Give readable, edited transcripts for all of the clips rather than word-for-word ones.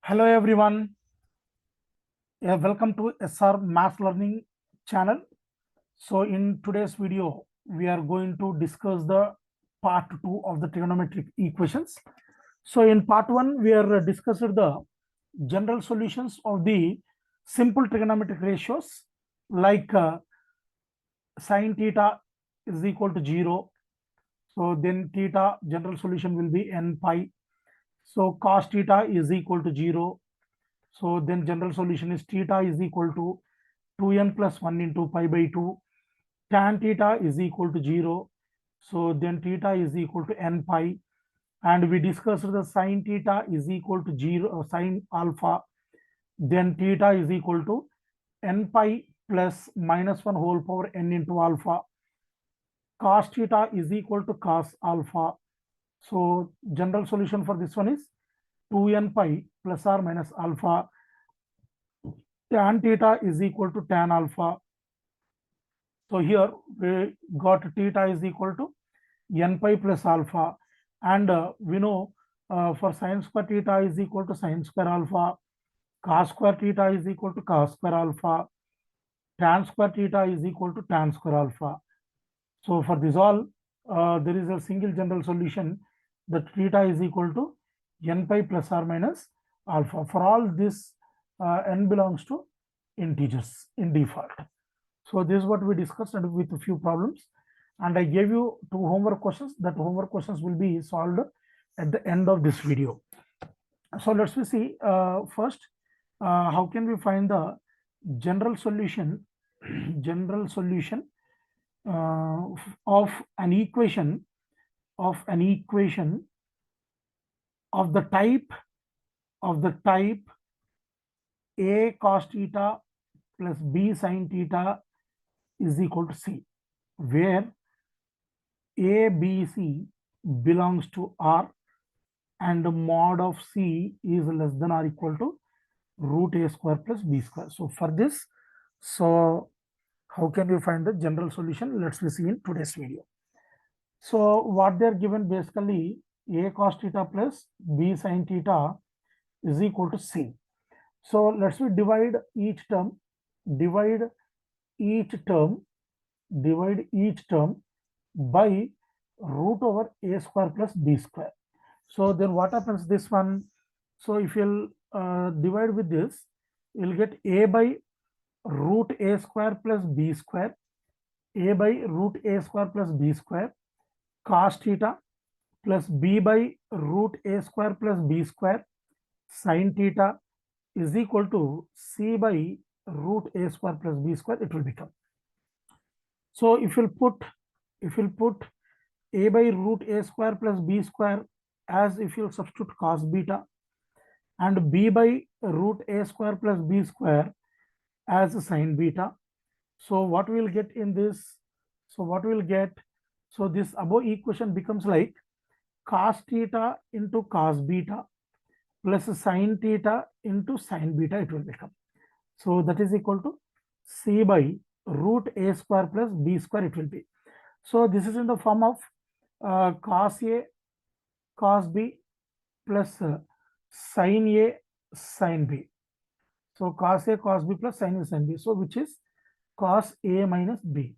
Hello everyone. Welcome to SR Math Learning channel. So in today's video, we are going to discuss the part 2 of the trigonometric equations. So in part 1, we are discussing the general solutions of the simple trigonometric ratios like sine theta is equal to 0. So then theta general solution will be n pi. So cos theta is equal to 0. So then general solution is theta is equal to 2n plus 1 into pi by 2. Tan theta is equal to 0. So then theta is equal to n pi. And we discussed the sine theta is equal to 0, sine alpha. Then theta is equal to n pi plus minus 1 whole power n into alpha. Cos theta is equal to cos alpha. So general solution for this one is 2n pi plus or minus alpha. Tan theta is equal to tan alpha. So here we got theta is equal to n pi plus alpha, and we know for sine square theta is equal to sine square alpha, cos square theta is equal to cos square alpha, tan square theta is equal to tan square alpha. So for this all, there is a single general solution that theta is equal to n pi plus or minus alpha. For all this, n belongs to integers in default. So this is what we discussed and with a few problems. And I gave you 2 homework questions. That homework questions will be solved at the end of this video. So let's see first, how can we find the general solution of an equation of the type a cos theta plus b sin theta is equal to c, where a, b, c belongs to R and the mod of c is less than or equal to root a square plus b square. So for this, so how can we find the general solution? Let's see in today's video. So what they are given, basically a cos theta plus b sin theta is equal to c. So let's divide each term by root over a square plus b square. So then what happens this one? So if you'll divide with this, you'll get a by root a square plus b square, a by root a square plus b square, cos theta plus b by root a square plus b square sin theta is equal to c by root a square plus b square, it will become. So if you'll put a by root a square plus b square as if you'll substitute cos beta, and b by root a square plus b square as sin beta. So what we'll get in this? So what we'll get? So this above equation becomes like cos theta into cos beta plus sin theta into sin beta, it will become. So that is equal to c by root a square plus b square, it will be. So this is in the form of cos a cos b plus sin a sin b. So cos a cos b plus sin a sin b. So which is cos a minus b,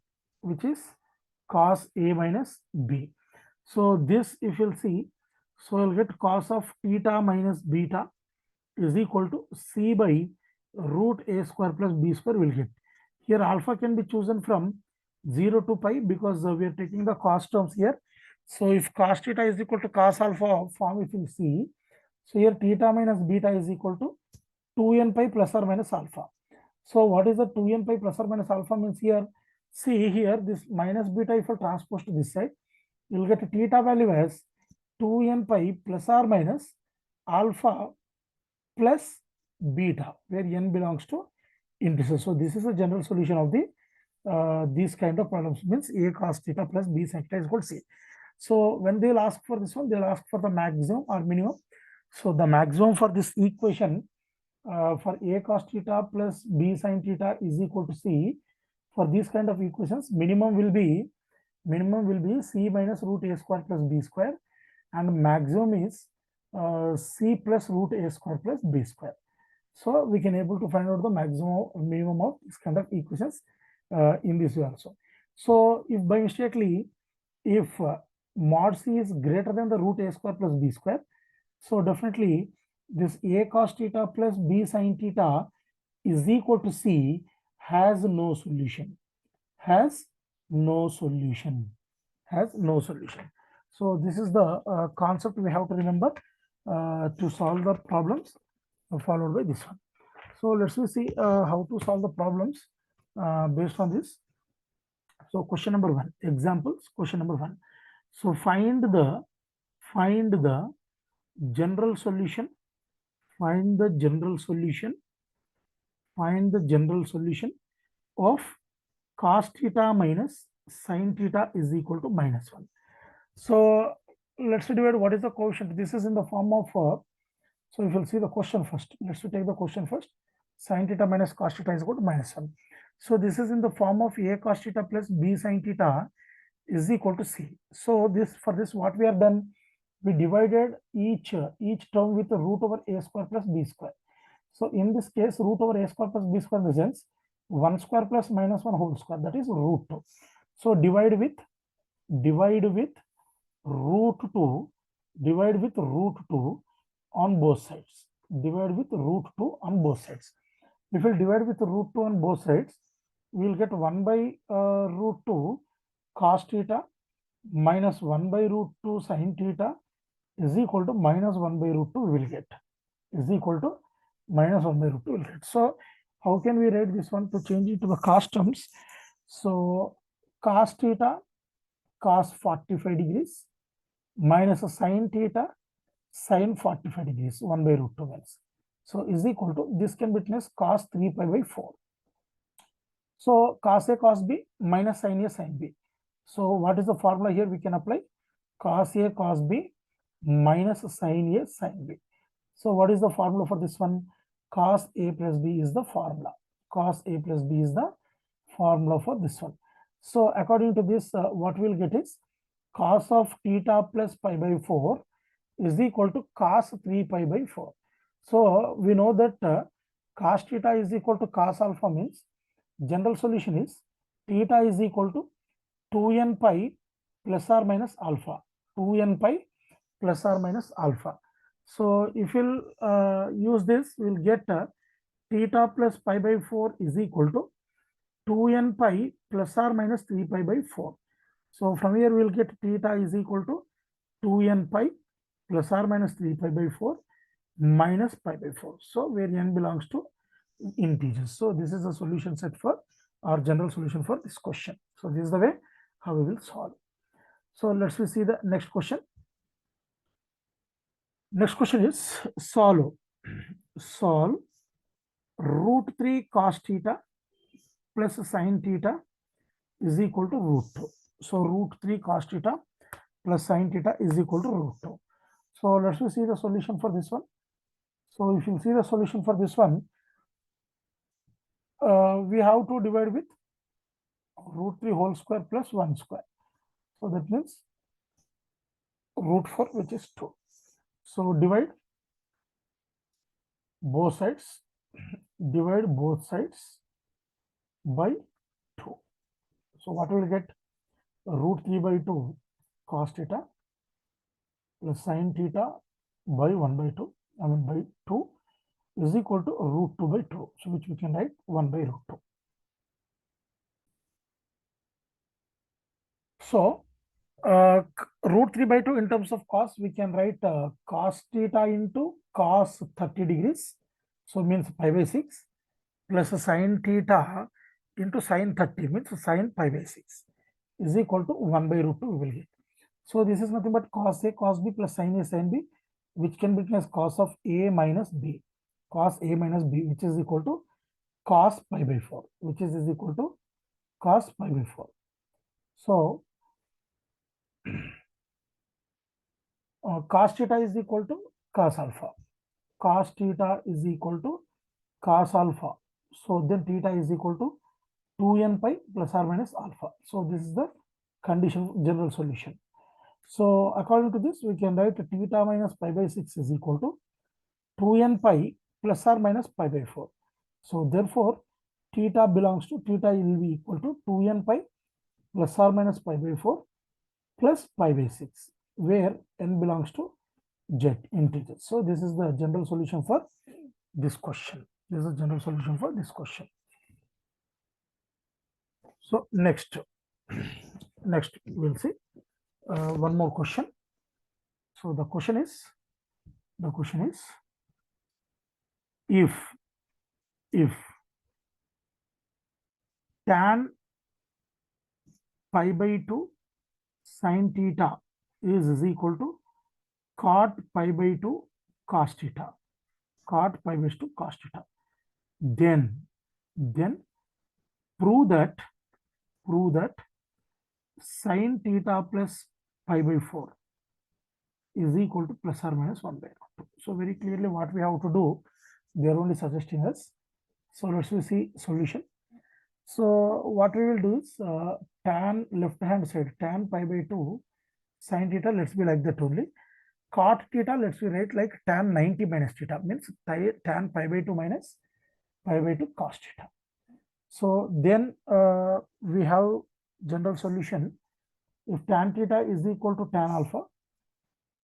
So this if you'll see, so you'll get cos of theta minus beta is equal to c by root a square plus b square will get. Here alpha can be chosen from 0 to pi because we are taking the cos terms here. So if cos theta is equal to cos alpha form, if you see, so here theta minus beta is equal to 2n pi plus or minus alpha. So what is the 2n pi plus or minus alpha means here? See here, this minus beta if you transpose to this side, you will get theta value as 2n pi plus or minus alpha plus beta, where n belongs to integers. So this is a general solution of the these kind of problems, means a cos theta plus b sin theta is equal to c. So when they'll ask for this one, they'll ask for the maximum or minimum. So the maximum for this equation for a cos theta plus b sin theta is equal to c. For these kind of equations, minimum will be c minus root a square plus b square, and maximum is c plus root a square plus b square. So we can able to find out the maximum minimum of this kind of equations in this way also. So if by mistakenly if mod c is greater than the root a square plus b square, so definitely this a cos theta plus b sin theta is equal to c has no solution, has no solution, has no solution. So this is the concept we have to remember to solve the problems followed by this one. So let's see how to solve the problems based on this. So question number one, examples, question number one. So find the general solution, find the general solution, find the general solution of cos theta minus sin theta is equal to minus 1. So let's divide what is the quotient. This is in the form of, so if you'll see the question first, let's take the question first. Sin theta minus cos theta is equal to minus 1. So this is in the form of a cos theta plus b sin theta is equal to c. So this, for this what we have done, we divided each term with the root over a square plus b square. So in this case, root over a square plus b square in the sense 1 square plus minus 1 whole square, that is root 2. So divide with root 2, divide with root 2 on both sides, divide with root 2 on both sides. If we divide with root 2 on both sides, we will get 1 by root 2 cos theta minus 1 by root 2 sin theta is equal to minus 1 by root 2 we will get, is equal to minus 1 by root 2 will get. So how can we write this one to change it to the cos terms? So cos theta cos 45 degrees minus a sin theta sin 45 degrees 1 by root 2 means. So is equal to, this can be written as cos 3 pi by 4. So cos a cos b minus sin a sin b. So what is the formula here we can apply? Cos a cos b minus sin a sin b. So what is the formula for this one? Cos a plus b is the formula. Cos a plus b is the formula for this one. So according to this, what we'll get is cos of theta plus pi by 4 is equal to cos 3 pi by 4. So we know that cos theta is equal to cos alpha means general solution is theta is equal to 2n pi plus or minus alpha, 2n pi plus or minus alpha. So if we'll use this, we'll get theta plus pi by 4 is equal to 2n pi plus or minus 3 pi by 4. So from here we'll get theta is equal to 2n pi plus or minus 3 pi by 4 minus pi by 4. So where n belongs to integers. So this is a solution set for our general solution for this question. So this is the way how we will solve. So let's see the next question. Next question is solve root 3 cos theta plus sin theta is equal to root 2. So root 3 cos theta plus sin theta is equal to root 2. So let's see the solution for this one. So if you see the solution for this one, we have to divide with root 3 whole square plus 1 square. So that means root 4, which is 2. So divide both sides, divide both sides by 2. So what will get? Root 3 by 2 cos theta plus sin theta by 1 by 2, I mean by 2 is equal to root 2 by 2. So which we can write 1 by root 2. So root 3 by 2 in terms of cos, we can write cos theta into cos 30 degrees. So means pi by 6 plus sin theta into sin 30 means sin pi by 6 is equal to 1 by root 2 we will get. So this is nothing but cos a cos b plus sin a sin b, which can be written as cos of a minus b, cos a minus b, which is equal to cos pi by 4, which is equal to cos pi by 4. So cos theta is equal to cos alpha, cos theta is equal to cos alpha. So then theta is equal to 2n pi plus or minus alpha. So this is the condition general solution. So according to this, we can write theta minus pi by 6 is equal to 2n pi plus or minus pi by 4. So therefore, theta belongs to theta will be equal to 2n pi plus or minus pi by 4 plus pi by 6, where n belongs to z integers. So this is the general solution for this question. This is the general solution for this question. So next we'll see one more question. So the question is if tan pi by 2 sin theta is equal to cot pi by 2 cos theta, cot pi by 2 cos theta, then prove that sin theta plus pi by 4 is equal to plus or minus 1 by root 2. So very clearly what we have to do, they are only suggesting us. So let's see solution. So what we will do is tan left hand side, tan pi by 2 sin theta, let's be like that only. Cot theta, let's be write like tan 90 minus theta, means tan pi by 2 minus pi by 2 cos theta. So then we have general solution. If tan theta is equal to tan alpha,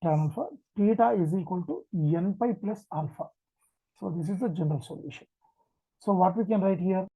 theta is equal to n pi plus alpha. So this is the general solution. So what we can write here?